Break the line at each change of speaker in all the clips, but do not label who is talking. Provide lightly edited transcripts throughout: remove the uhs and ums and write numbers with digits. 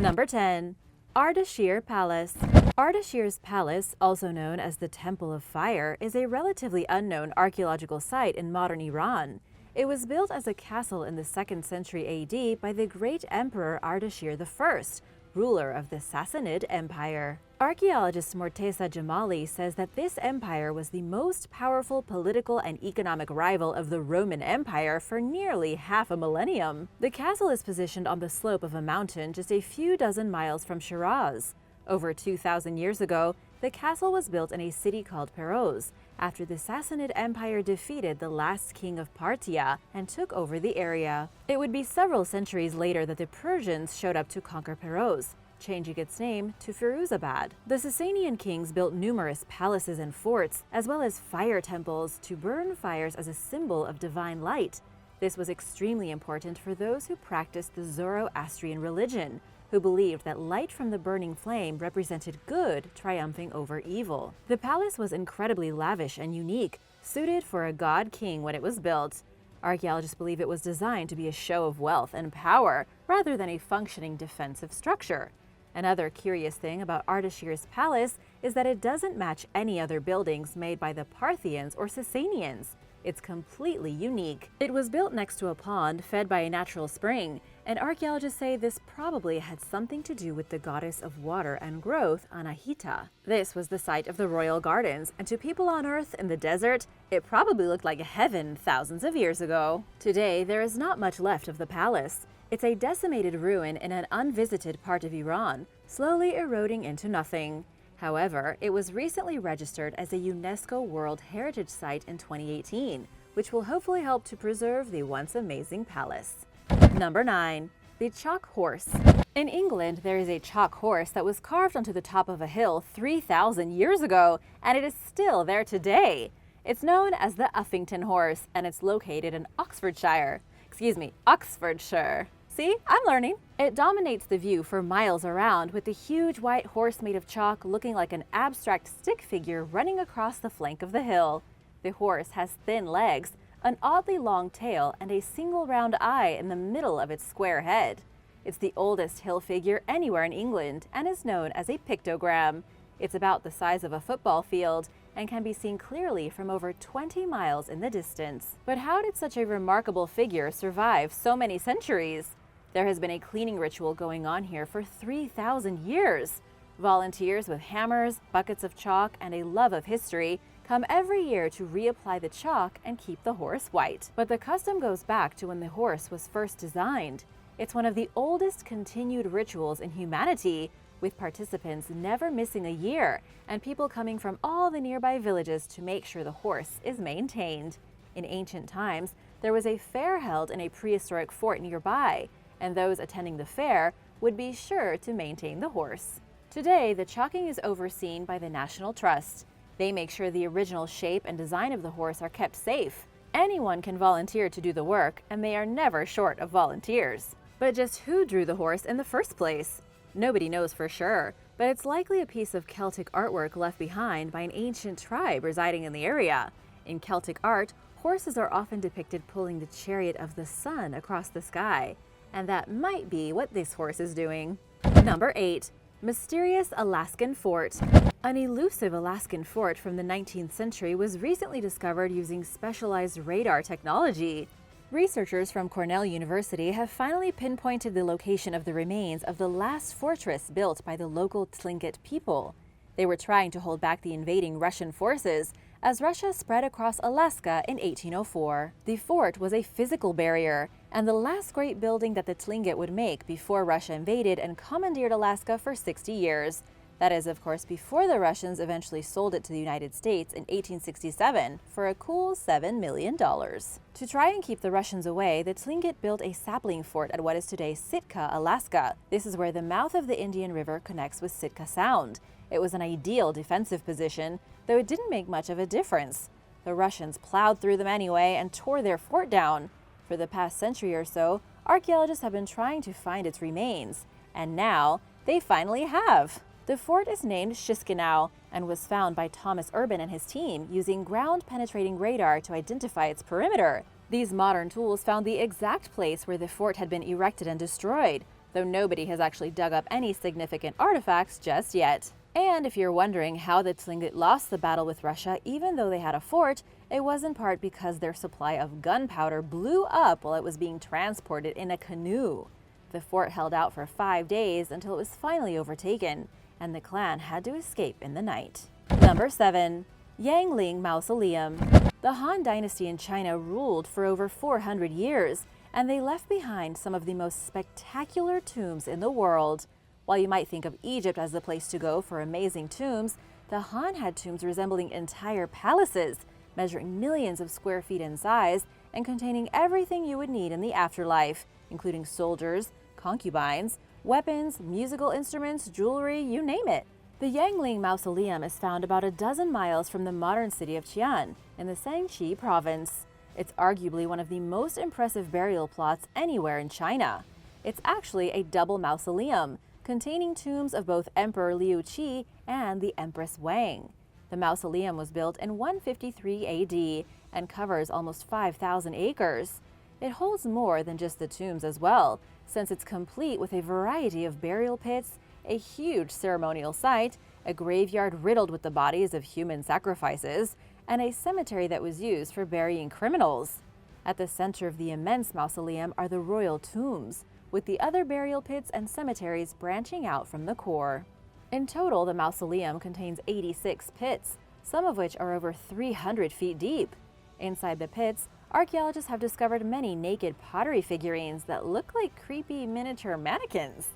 Number 10. Ardashir Palace. Ardashir's Palace, also known as the Temple of Fire, is a relatively unknown archaeological site in modern Iran. It was built as a castle in the 2nd century AD by the great Emperor Ardashir I, ruler of the Sassanid Empire. Archaeologist Morteza Djamali says that this empire was the most powerful political and economic rival of the Roman Empire for nearly half a millennium. The castle is positioned on the slope of a mountain just a few dozen miles from Shiraz. Over 2,000 years ago, the castle was built in a city called Peroz, after the Sassanid Empire defeated the last king of Parthia and took over the area. It would be several centuries later that the Persians showed up to conquer Peroz, changing its name to Firuzabad. The Sasanian kings built numerous palaces and forts, as well as fire temples to burn fires as a symbol of divine light. This was extremely important for those who practiced the Zoroastrian religion, who believed that light from the burning flame represented good triumphing over evil. The palace was incredibly lavish and unique, suited for a god-king when it was built. Archaeologists believe it was designed to be a show of wealth and power, rather than a functioning defensive structure. Another curious thing about Ardashir's palace is that it doesn't match any other buildings made by the Parthians or Sasanians. It's completely unique. It was built next to a pond fed by a natural spring, and archaeologists say this probably had something to do with the goddess of water and growth, Anahita. This was the site of the royal gardens, and to people on Earth in the desert, it probably looked like heaven thousands of years ago. Today, there is not much left of the palace. It's a decimated ruin in an unvisited part of Iran, slowly eroding into nothing. However, it was recently registered as a UNESCO World Heritage Site in 2018, which will hopefully help to preserve the once amazing palace. Number 9. The Chalk Horse. In England, there is a chalk horse that was carved onto the top of a hill 3,000 years ago, and it is still there today. It's known as the Uffington Horse, and it's located in Oxfordshire. See, I'm learning. It dominates the view for miles around, with the huge white horse made of chalk looking like an abstract stick figure running across the flank of the hill. The horse has thin legs, an oddly long tail, and a single round eye in the middle of its square head. It's the oldest hill figure anywhere in England and is known as a pictogram. It's about the size of a football field and can be seen clearly from over 20 miles in the distance. But how did such a remarkable figure survive so many centuries? There has been a cleaning ritual going on here for 3,000 years. Volunteers with hammers, buckets of chalk, and a love of history come every year to reapply the chalk and keep the horse white. But the custom goes back to when the horse was first designed. It's one of the oldest continued rituals in humanity, with participants never missing a year and people coming from all the nearby villages to make sure the horse is maintained. In ancient times, there was a fair held in a prehistoric fort nearby, and those attending the fair would be sure to maintain the horse. Today, the chalking is overseen by the National Trust. They make sure the original shape and design of the horse are kept safe. Anyone can volunteer to do the work, and they are never short of volunteers. But just who drew the horse in the first place? Nobody knows for sure, but it's likely a piece of Celtic artwork left behind by an ancient tribe residing in the area. In Celtic art, horses are often depicted pulling the chariot of the sun across the sky, and that might be what this horse is doing. Number 8. Mysterious Alaskan Fort. An elusive Alaskan fort from the 19th century was recently discovered using specialized radar technology. Researchers from Cornell University have finally pinpointed the location of the remains of the last fortress built by the local Tlingit people. They were trying to hold back the invading Russian forces as Russia spread across Alaska in 1804. The fort was a physical barrier and the last great building that the Tlingit would make before Russia invaded and commandeered Alaska for 60 years. That is, of course, before the Russians eventually sold it to the United States in 1867 for a cool $7 million. To try and keep the Russians away, the Tlingit built a sapling fort at what is today Sitka, Alaska. This is where the mouth of the Indian River connects with Sitka Sound. It was an ideal defensive position, though it didn't make much of a difference. The Russians plowed through them anyway and tore their fort down. For the past century or so, archaeologists have been trying to find its remains, and now they finally have. The fort is named Chisinau and was found by Thomas Urban and his team using ground-penetrating radar to identify its perimeter. These modern tools found the exact place where the fort had been erected and destroyed, though nobody has actually dug up any significant artifacts just yet. And if you're wondering how the Tlingit lost the battle with Russia even though they had a fort, it was in part because their supply of gunpowder blew up while it was being transported in a canoe. The fort held out for 5 days until it was finally overtaken, and the clan had to escape in the night. Number 7. Yangling Mausoleum. The Han Dynasty in China ruled for over 400 years, and they left behind some of the most spectacular tombs in the world. While you might think of Egypt as the place to go for amazing tombs, the Han had tombs resembling entire palaces, measuring millions of square feet in size and containing everything you would need in the afterlife, including soldiers, concubines, weapons, musical instruments, jewelry, you name it. The Yangling Mausoleum is found about a dozen miles from the modern city of Qian in the Shaanxi province. It's arguably one of the most impressive burial plots anywhere in China. It's actually a double mausoleum, containing tombs of both Emperor Liu Qi and the Empress Wang. The mausoleum was built in 153 AD and covers almost 5,000 acres. It holds more than just the tombs as well, since it's complete with a variety of burial pits, a huge ceremonial site, a graveyard riddled with the bodies of human sacrifices, and a cemetery that was used for burying criminals. At the center of the immense mausoleum are the royal tombs, with the other burial pits and cemeteries branching out from the core. In total, the mausoleum contains 86 pits, some of which are over 300 feet deep. Inside the pits, archaeologists have discovered many naked pottery figurines that look like creepy miniature mannequins.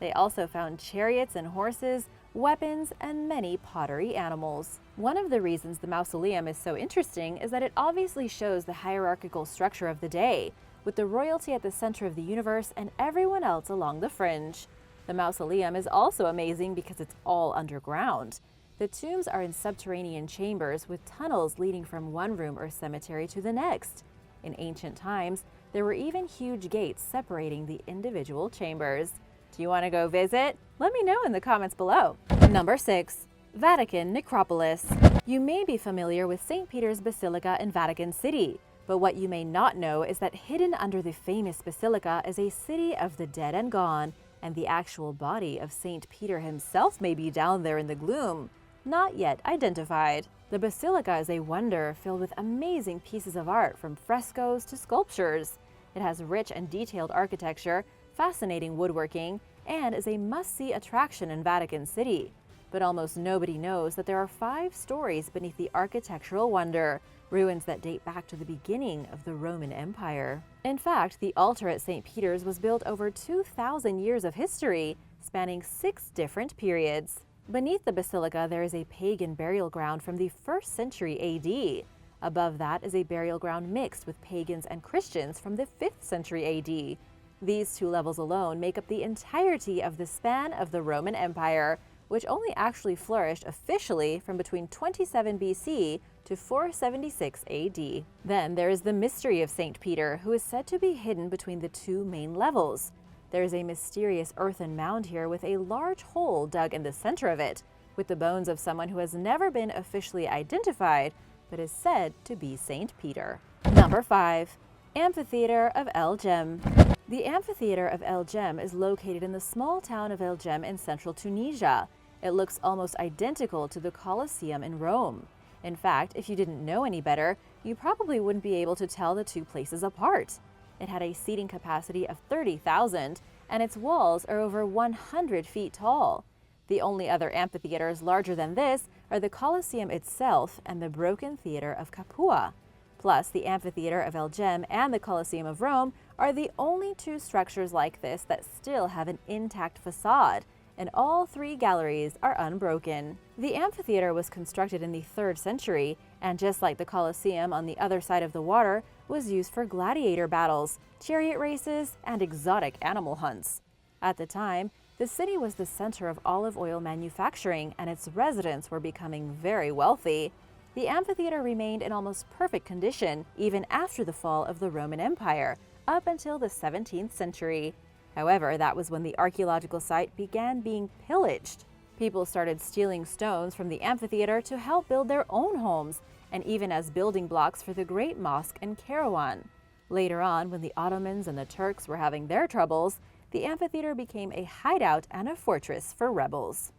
They also found chariots and horses, weapons, and many pottery animals. One of the reasons the mausoleum is so interesting is that it obviously shows the hierarchical structure of the day, with the royalty at the center of the universe and everyone else along the fringe. The mausoleum is also amazing because it's all underground. The tombs are in subterranean chambers with tunnels leading from one room or cemetery to the next. In ancient times, there were even huge gates separating the individual chambers. Do you want to go visit? Let me know in the comments below. Number 6. Vatican Necropolis. You may be familiar with St. Peter's Basilica in Vatican City, but what you may not know is that hidden under the famous basilica is a city of the dead and gone, and the actual body of St. Peter himself may be down there in the gloom, not yet identified. The basilica is a wonder filled with amazing pieces of art from frescoes to sculptures. It has rich and detailed architecture, fascinating woodworking, and is a must-see attraction in Vatican City. But almost nobody knows that there are 5 stories beneath the architectural wonder, ruins that date back to the beginning of the Roman Empire. In fact, the altar at St. Peter's was built over 2,000 years of history, spanning 6 different periods. Beneath the basilica, there is a pagan burial ground from the 1st century AD. Above that is a burial ground mixed with pagans and Christians from the 5th century AD. These 2 levels alone make up the entirety of the span of the Roman Empire, which only actually flourished officially from between 27 BC to 476 AD. Then there is the mystery of St. Peter, who is said to be hidden between the 2 main levels. There is a mysterious earthen mound here with a large hole dug in the center of it, with the bones of someone who has never been officially identified, but is said to be St. Peter. Number 5. Amphitheater of El Jem. The Amphitheater of El Jem is located in the small town of El Jem in central Tunisia. It looks almost identical to the Colosseum in Rome. In fact, if you didn't know any better, you probably wouldn't be able to tell the 2 places apart. It had a seating capacity of 30,000, and its walls are over 100 feet tall. The only other amphitheaters larger than this are the Colosseum itself and the broken theater of Capua. Plus, the Amphitheater of El Jem and the Colosseum of Rome are the only 2 structures like this that still have an intact facade, and all 3 galleries are unbroken. The amphitheater was constructed in the 3rd century, and just like the Colosseum on the other side of the water, was used for gladiator battles, chariot races, and exotic animal hunts. At the time, the city was the center of olive oil manufacturing, and its residents were becoming very wealthy. The amphitheater remained in almost perfect condition even after the fall of the Roman Empire, up until the 17th century. However, that was when the archaeological site began being pillaged. People started stealing stones from the amphitheater to help build their own homes, and even as building blocks for the Great Mosque in Kairouan. Later on, when the Ottomans and the Turks were having their troubles, the amphitheater became a hideout and a fortress for rebels.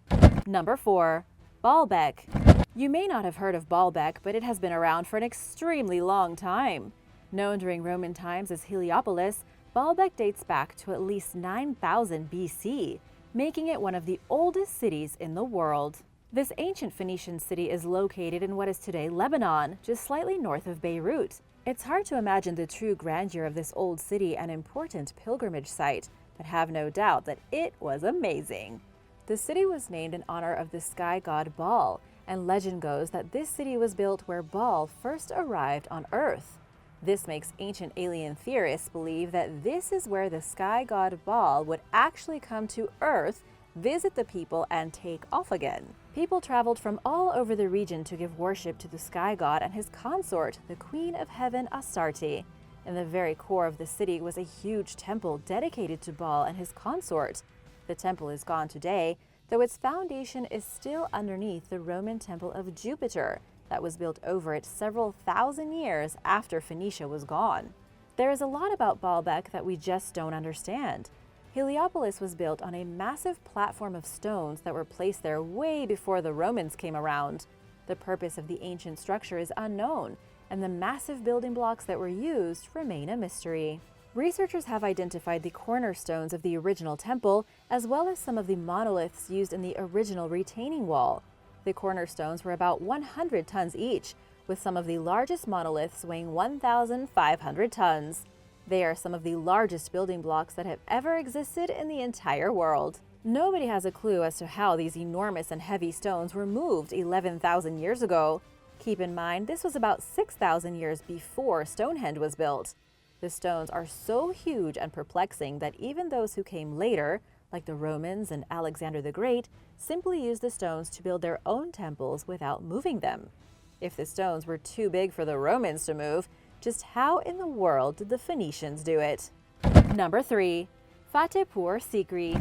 Number 4. Baalbek. You may not have heard of Baalbek, but it has been around for an extremely long time. Known during Roman times as Heliopolis, Baalbek dates back to at least 9000 BC, making it one of the oldest cities in the world. This ancient Phoenician city is located in what is today Lebanon, just slightly north of Beirut. It's hard to imagine the true grandeur of this old city and important pilgrimage site, but have no doubt that it was amazing. The city was named in honor of the sky god Baal, and legend goes that this city was built where Baal first arrived on Earth. This makes ancient alien theorists believe that this is where the sky god Baal would actually come to Earth, visit the people, and take off again. People traveled from all over the region to give worship to the sky god and his consort, the Queen of Heaven Astarte. In the very core of the city was a huge temple dedicated to Baal and his consort. The temple is gone today, though its foundation is still underneath the Roman temple of Jupiter that was built over it several thousand years after Phoenicia was gone. There is a lot about Baalbek that we just don't understand. Heliopolis was built on a massive platform of stones that were placed there way before the Romans came around. The purpose of the ancient structure is unknown, and the massive building blocks that were used remain a mystery. Researchers have identified the cornerstones of the original temple, as well as some of the monoliths used in the original retaining wall. The cornerstones were about 100 tons each, with some of the largest monoliths weighing 1,500 tons. They are some of the largest building blocks that have ever existed in the entire world. Nobody has a clue as to how these enormous and heavy stones were moved 11,000 years ago. Keep in mind, this was about 6,000 years before Stonehenge was built. The stones are so huge and perplexing that even those who came later, like the Romans and Alexander the Great, simply used the stones to build their own temples without moving them. If the stones were too big for the Romans to move, just how in the world did the Phoenicians do it? Number 3. Fatehpur Sikri.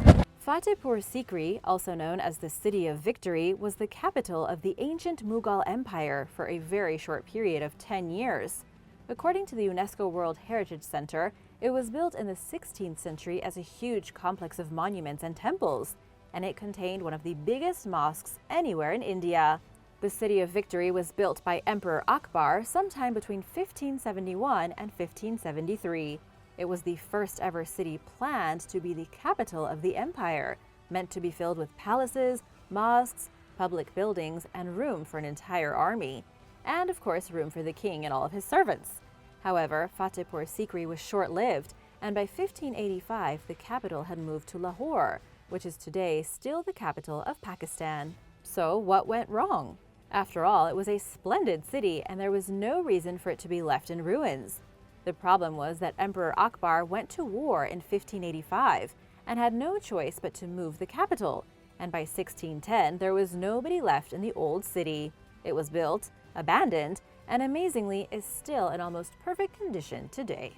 Fatehpur Sikri, also known as the City of Victory, was the capital of the ancient Mughal Empire for a very short period of 10 years. According to the UNESCO World Heritage Center, it was built in the 16th century as a huge complex of monuments and temples, and it contained one of the biggest mosques anywhere in India. The City of Victory was built by Emperor Akbar sometime between 1571 and 1573. It was the first ever city planned to be the capital of the empire, meant to be filled with palaces, mosques, public buildings, and room for an entire army. And of course, room for the king and all of his servants. However, Fatehpur Sikri was short-lived, and by 1585 the capital had moved to Lahore, which is today still the capital of Pakistan. So what went wrong? After all, it was a splendid city, and there was no reason for it to be left in ruins. The problem was that Emperor Akbar went to war in 1585 and had no choice but to move the capital, and by 1610 there was nobody left in the old city. It was built, abandoned, and amazingly is still in almost perfect condition today.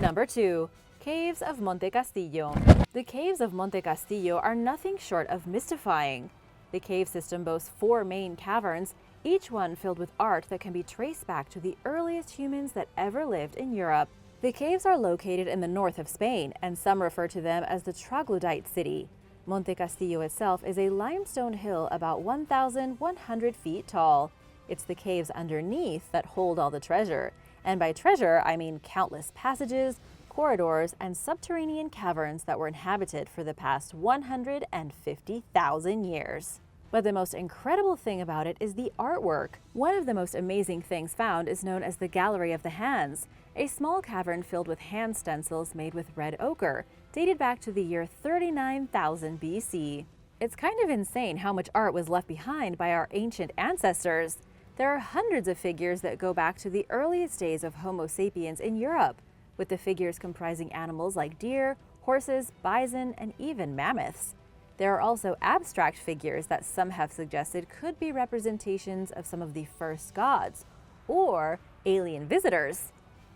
Number 2. Caves of Monte Castillo. The caves of Monte Castillo are nothing short of mystifying. The cave system boasts 4 main caverns, each one filled with art that can be traced back to the earliest humans that ever lived in Europe. The caves are located in the north of Spain, and some refer to them as the Troglodyte City. Monte Castillo itself is a limestone hill about 1,100 feet tall. It's the caves underneath that hold all the treasure. And by treasure, I mean countless passages, corridors, and subterranean caverns that were inhabited for the past 150,000 years. But the most incredible thing about it is the artwork. One of the most amazing things found is known as the Gallery of the Hands, a small cavern filled with hand stencils made with red ochre, dated back to the year 39,000 BC. It's kind of insane how much art was left behind by our ancient ancestors. There are hundreds of figures that go back to the earliest days of Homo Sapiens in Europe, with the figures comprising animals like deer, horses, bison, and even mammoths. There are also abstract figures that some have suggested could be representations of some of the first gods, or alien visitors.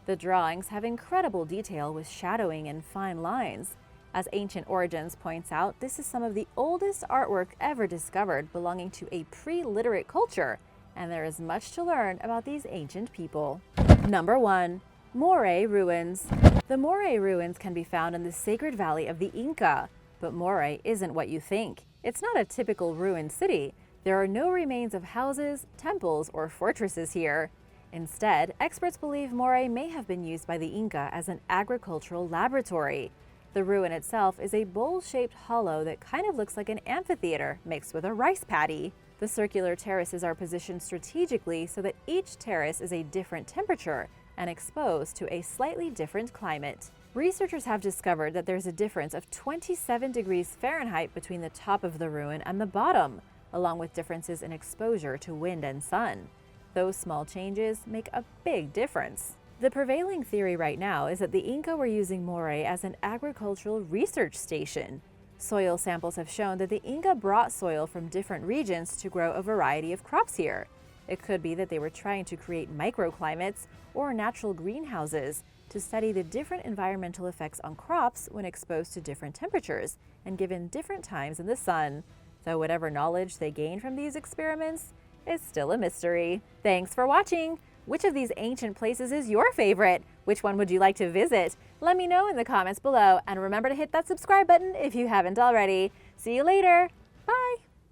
The drawings have incredible detail with shadowing and fine lines. As Ancient Origins points out, this is some of the oldest artwork ever discovered belonging to a pre-literate culture, and there is much to learn about these ancient people. Number 1. Moray Ruins. The Moray Ruins can be found in the sacred valley of the Inca, but Moray isn't what you think. It's not a typical ruined city. There are no remains of houses, temples, or fortresses here. Instead, experts believe Moray may have been used by the Inca as an agricultural laboratory. The ruin itself is a bowl-shaped hollow that kind of looks like an amphitheater mixed with a rice paddy. The circular terraces are positioned strategically so that each terrace is a different temperature and exposed to a slightly different climate. Researchers have discovered that there's a difference of 27 degrees Fahrenheit between the top of the ruin and the bottom, along with differences in exposure to wind and sun. Those small changes make a big difference. The prevailing theory right now is that the Inca were using Moray as an agricultural research station. Soil samples have shown that the Inca brought soil from different regions to grow a variety of crops here. It could be that they were trying to create microclimates or natural greenhouses to study the different environmental effects on crops when exposed to different temperatures and given different times in the sun. Though whatever knowledge they gained from these experiments is still a mystery. Thanks for watching! Which of these ancient places is your favorite? Which one would you like to visit? Let me know in the comments below, and remember to hit that subscribe button if you haven't already. See you later!